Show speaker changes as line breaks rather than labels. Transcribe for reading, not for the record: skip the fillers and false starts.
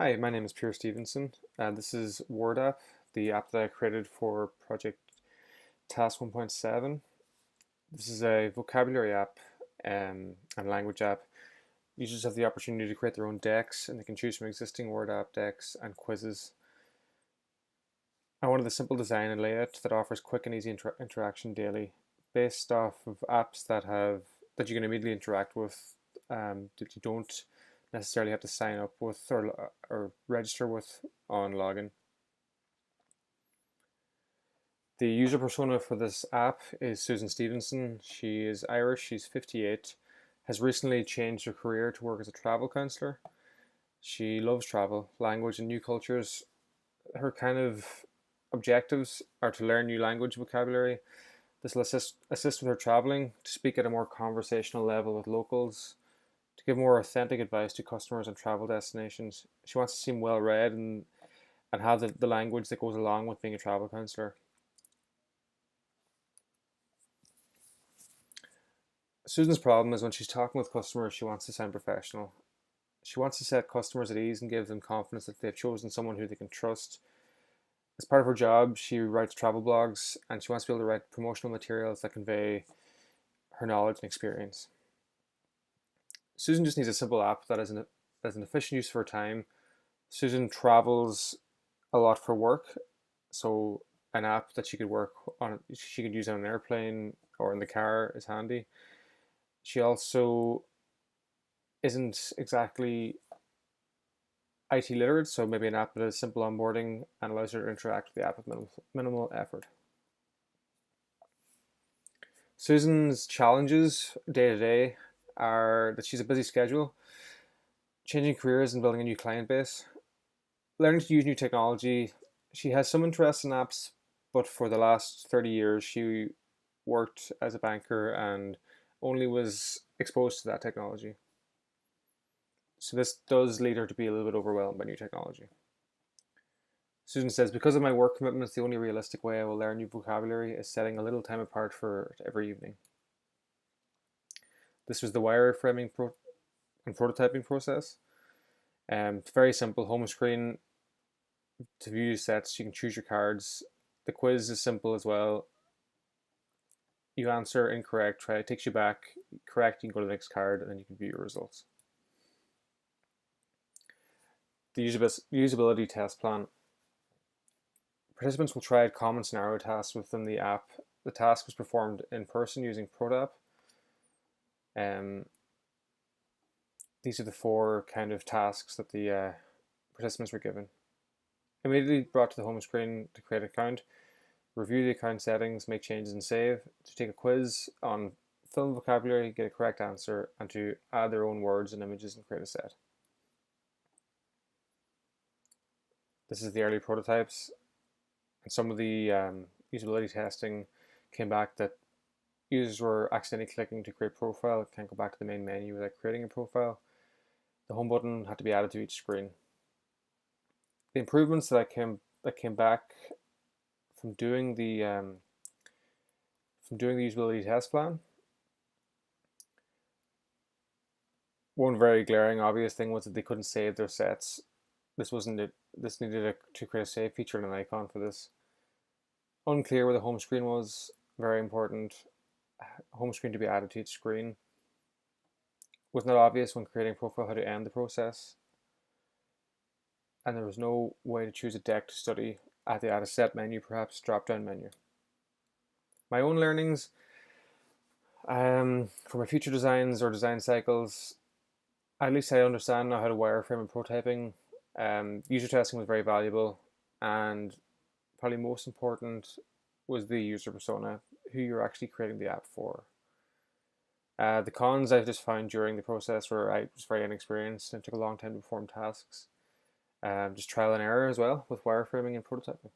Hi, my name is Pierre Stevenson. This is Word App, the app that I created for Project Task 1.7. This is a vocabulary app and language app. Users have the opportunity to create their own decks, and they can choose from existing Word app decks and quizzes. I wanted a simple design and layout that offers quick and easy interaction daily, based off of apps that you can immediately interact with, that you don't necessarily have to sign up with or register with on login. The user persona for this app is Susan Stevenson. She is Irish, she's 58, has recently changed her career to work as a travel counselor. She loves travel, language, and new cultures. Her kind of objectives are to learn new language vocabulary. This will assist with her traveling, to speak at a more conversational level with locals, to give more authentic advice to customers on travel destinations. She wants to seem well read and have the language that goes along with being a travel counselor. Susan's problem is when she's talking with customers, she wants to sound professional. She wants to set customers at ease and give them confidence that they've chosen someone who they can trust. As part of her job, she writes travel blogs and she wants to be able to write promotional materials that convey her knowledge and experience. Susan just needs a simple app that has an efficient use of her time. Susan travels a lot for work, so an app that she could use on an airplane or in the car is handy. She also isn't exactly IT literate, so maybe an app that has simple onboarding and allows her to interact with the app with minimal effort. Susan's challenges day to day are that she's a busy schedule, changing careers and building a new client base, learning to use new technology. She has some interest in apps, but for the last 30 years, she worked as a banker and only was exposed to that technology. So this does lead her to be a little bit overwhelmed by new technology. Susan says, because of my work commitments, the only realistic way I will learn new vocabulary is setting a little time apart for it every evening. This was the wireframing and prototyping process. It's very simple. Home screen to view sets. You can choose your cards. The quiz is simple as well. You answer incorrect, it takes you back. Correct, you can go to the next card, and then you can view your results. The usability test plan. Participants will try out common scenario tasks within the app. The task was performed in person using Protap. These are the four kind of tasks that the participants were given. Immediately brought to the home screen to create an account, review the account settings, make changes and save, to take a quiz on film vocabulary, get a correct answer, and to add their own words and images and create a set. This is the early prototypes, and some of the usability testing came back that users were accidentally clicking to create profile, can't go back to the main menu without creating a profile. The home button had to be added to each screen. The improvements that came back from doing the usability test plan. One very glaring obvious thing was that they couldn't save their sets. This wasn't it. This needed to create a save feature and an icon for this. Unclear where the home screen was. Very important. Home screen to be added to each screen. Was not obvious when creating a profile how to end the process. And there was no way to choose a deck to study at the add a set menu, perhaps drop down menu. My own learnings for my future designs or design cycles, at least I understand now how to wireframe and prototyping. User testing was very valuable, and probably most important was the user persona, who you're actually creating the app for. The cons I've just found during the process where I was very inexperienced and it took a long time to perform tasks. Just trial and error as well with wireframing and prototyping.